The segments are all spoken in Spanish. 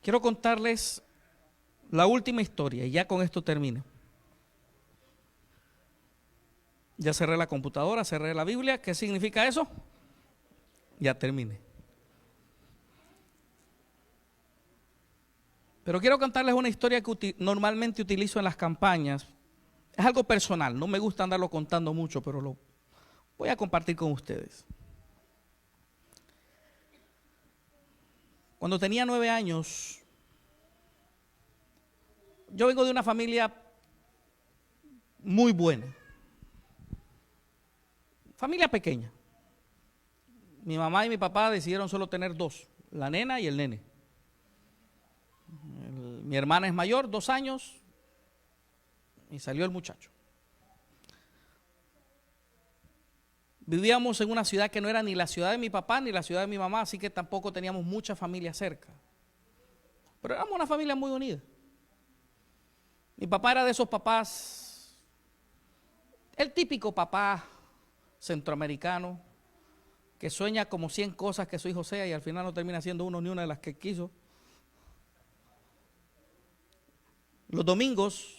Quiero contarles la última historia y ya con esto termino. Ya cerré la computadora, cerré la Biblia. ¿Qué significa eso? Ya terminé. Pero quiero contarles una historia que normalmente utilizo en las campañas. Es algo personal, no me gusta andarlo contando mucho, pero lo voy a compartir con ustedes. Cuando tenía 9 años, yo vengo de una familia muy buena. Familia pequeña. Mi mamá y mi papá decidieron solo tener 2, la nena y el nene. Mi hermana es mayor, 2 años, y salió el muchacho. Vivíamos en una ciudad que no era ni la ciudad de mi papá ni la ciudad de mi mamá, así que tampoco teníamos mucha familia cerca. Pero éramos una familia muy unida. Mi papá era de esos papás, el típico papá centroamericano que sueña como 100 cosas que su hijo sea y al final no termina siendo uno ni una de las que quiso. Los domingos,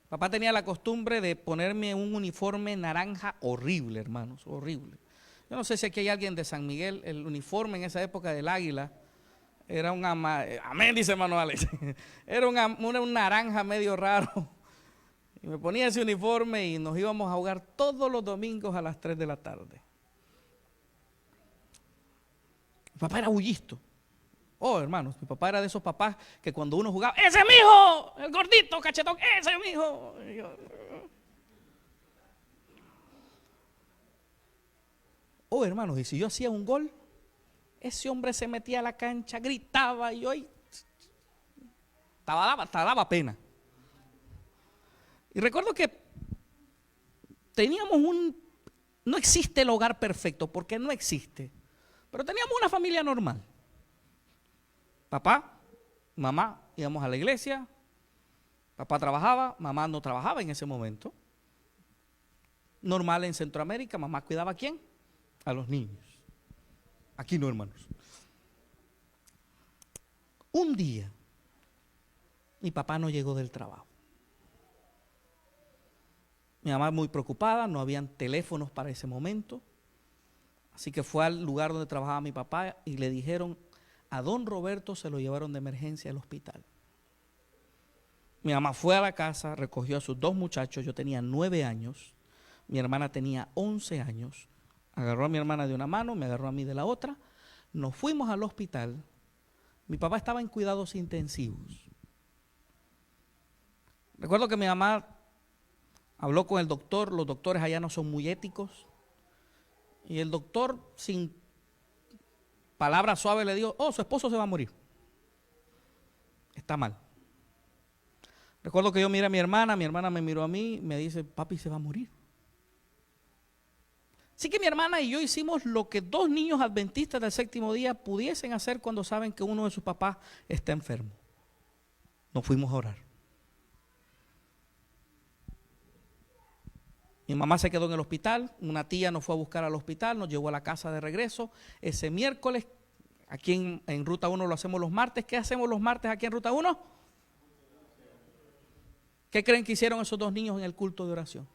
papá tenía la costumbre de ponerme un uniforme naranja horrible, hermanos, horrible. Yo no sé si aquí hay alguien de San Miguel, el uniforme en esa época del Águila era amén, dice hermano Alex, era un naranja medio raro. Y me ponía ese uniforme y nos íbamos a jugar todos los domingos a las 3 de la tarde. Mi papá era bullisto. Oh, hermanos, mi papá era de esos papás que cuando uno jugaba, ¡ese es mi hijo! El gordito, cachetón, ¡ese es mi hijo! Oh, hermanos, y si yo hacía un gol, ese hombre se metía a la cancha, gritaba y hoy daba pena. Y recuerdo que teníamos no existe el hogar perfecto, porque no existe, pero teníamos una familia normal. Papá, mamá, íbamos a la iglesia, papá trabajaba, mamá no trabajaba en ese momento. Normal en Centroamérica, mamá cuidaba ¿a quién? A los niños. Aquí no, hermanos. Un día, mi papá no llegó del trabajo. Mi mamá muy preocupada, no habían teléfonos para ese momento. Así que fue al lugar donde trabajaba mi papá y le dijeron, a don Roberto se lo llevaron de emergencia al hospital. Mi mamá fue a la casa, recogió a sus 2 muchachos, yo tenía 9 años, mi hermana tenía 11 años, agarró a mi hermana de una mano, me agarró a mí de la otra, nos fuimos al hospital, mi papá estaba en cuidados intensivos. Recuerdo que mi mamá habló con el doctor, los doctores allá no son muy éticos, y el doctor sin palabras suaves le dijo, oh, su esposo se va a morir. Está mal. Recuerdo que yo miré a mi hermana me miró a mí, me dice, papi se va a morir. Así que mi hermana y yo hicimos lo que 2 niños adventistas del 7º día pudiesen hacer cuando saben que uno de sus papás está enfermo. Nos fuimos a orar. Mi mamá se quedó en el hospital, una tía nos fue a buscar al hospital, nos llevó a la casa de regreso. Ese miércoles, aquí en Ruta 1 lo hacemos los martes. ¿Qué hacemos los martes aquí en Ruta 1? ¿Qué creen que hicieron esos 2 niños en el culto de oración?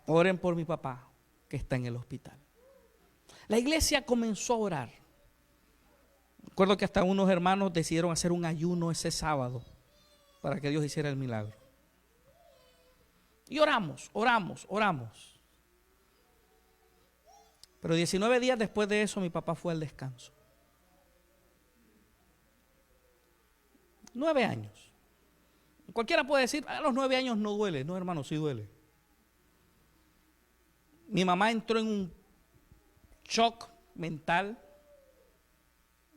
Oren por mi papá, que está en el hospital. La iglesia comenzó a orar. Recuerdo que hasta unos hermanos decidieron hacer un ayuno ese sábado para que Dios hiciera el milagro. Y oramos. Pero 19 días después de eso mi papá fue al descanso. 9 años. Cualquiera puede decir, a los 9 años no duele. No, hermano, sí duele. Mi mamá entró en un shock mental.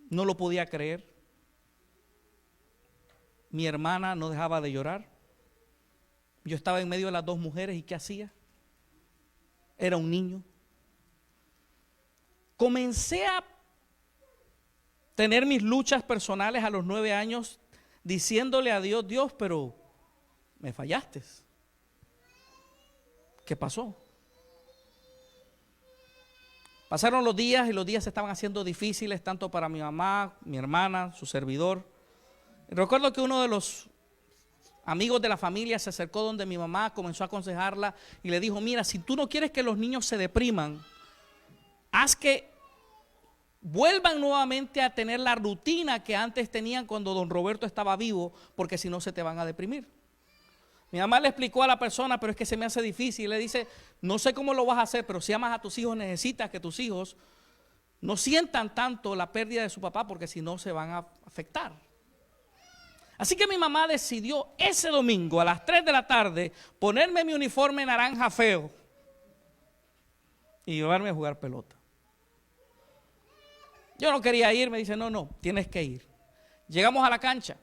No lo podía creer. Mi hermana no dejaba de llorar. Yo estaba en medio de las 2 mujeres y ¿qué hacía? Era un niño. Comencé a tener mis luchas personales a los 9 años diciéndole a Dios, Dios, pero me fallaste. ¿Qué pasó? Pasaron los días y los días se estaban haciendo difíciles, tanto para mi mamá, mi hermana, su servidor. Y recuerdo que uno de los amigos de la familia se acercó donde mi mamá, comenzó a aconsejarla y le dijo: mira, si tú no quieres que los niños se depriman, haz que vuelvan nuevamente a tener la rutina que antes tenían cuando don Roberto estaba vivo, porque si no se te van a deprimir. Mi mamá le explicó a la persona: pero es que se me hace difícil. Le dice: no sé cómo lo vas a hacer, pero si amas a tus hijos necesitas que tus hijos no sientan tanto la pérdida de su papá, porque si no se van a afectar. Así que mi mamá decidió ese domingo a las 3 de la tarde ponerme mi uniforme naranja feo y llevarme a jugar pelota. Yo no quería ir, me dice: no, tienes que ir. Llegamos a la cancha.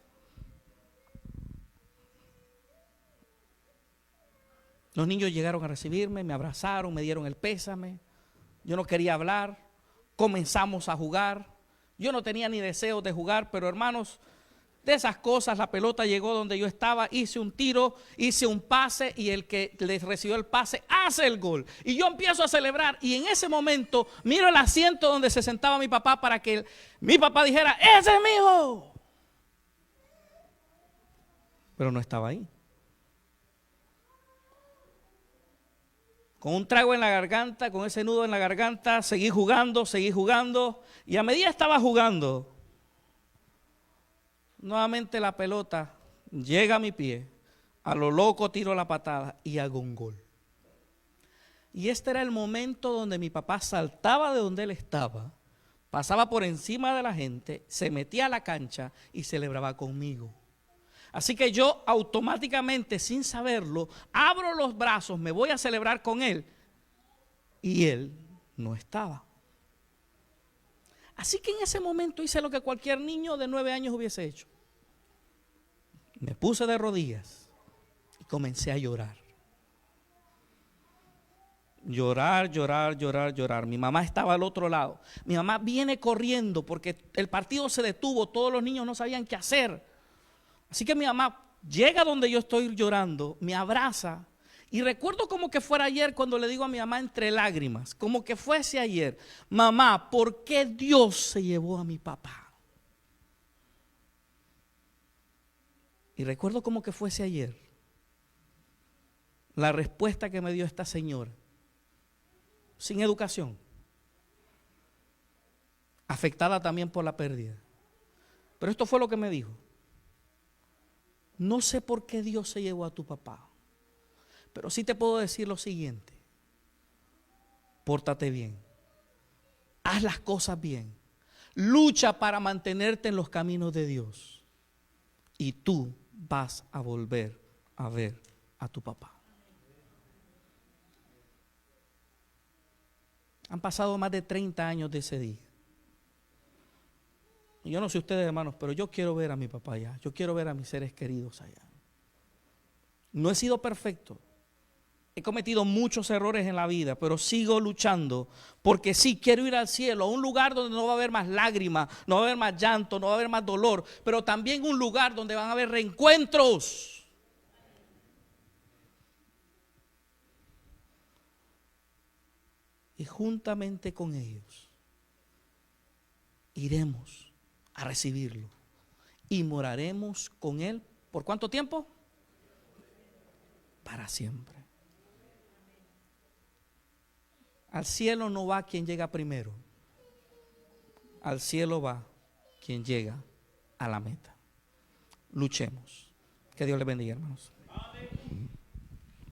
Los niños llegaron a recibirme, me abrazaron, me dieron el pésame. Yo no quería hablar. Comenzamos a jugar. Yo no tenía ni deseos de jugar, pero hermanos, de esas cosas, la pelota llegó donde yo estaba, hice un tiro, hice un pase y el que le recibió el pase hace el gol. Y yo empiezo a celebrar y en ese momento miro el asiento donde se sentaba mi papá para que mi papá dijera: ¡ese es mi hijo! Pero no estaba ahí. Con un trago en la garganta, con ese nudo en la garganta, seguí jugando y a medida estaba jugando, nuevamente la pelota llega a mi pie, a lo loco tiro la patada y hago un gol. Y este era el momento donde mi papá saltaba de donde él estaba, pasaba por encima de la gente, se metía a la cancha y celebraba conmigo. Así que yo automáticamente, sin saberlo, abro los brazos, me voy a celebrar con él y él no estaba. Así que en ese momento hice lo que cualquier niño de 9 años hubiese hecho. Me puse de rodillas y comencé a llorar. Llorar. Mi mamá estaba al otro lado. Mi mamá viene corriendo porque el partido se detuvo, todos los niños no sabían qué hacer. Así que mi mamá llega donde yo estoy llorando, me abraza y recuerdo como que fuera ayer cuando le digo a mi mamá entre lágrimas, como que fuese ayer: mamá, ¿por qué Dios se llevó a mi papá? Y recuerdo como que fuese ayer la respuesta que me dio esta señora, sin educación, afectada también por la pérdida. Pero esto fue lo que me dijo: no sé por qué Dios se llevó a tu papá, pero sí te puedo decir lo siguiente: pórtate bien, haz las cosas bien, lucha para mantenerte en los caminos de Dios y tú vas a volver a ver a tu papá. Han pasado más de 30 años de ese día. Y yo no sé ustedes, hermanos, pero yo quiero ver a mi papá allá. Yo quiero ver a mis seres queridos allá. No he sido perfecto. He cometido muchos errores en la vida, pero sigo luchando porque sí quiero ir al cielo, a un lugar donde no va a haber más lágrimas, no va a haber más llanto, no va a haber más dolor, pero también un lugar donde van a haber reencuentros. Y juntamente con ellos iremos a recibirlo y moraremos con él. ¿Por cuánto tiempo? Para siempre. Al cielo no va quien llega primero. Al cielo va quien llega a la meta. Luchemos. Que Dios les bendiga, hermanos.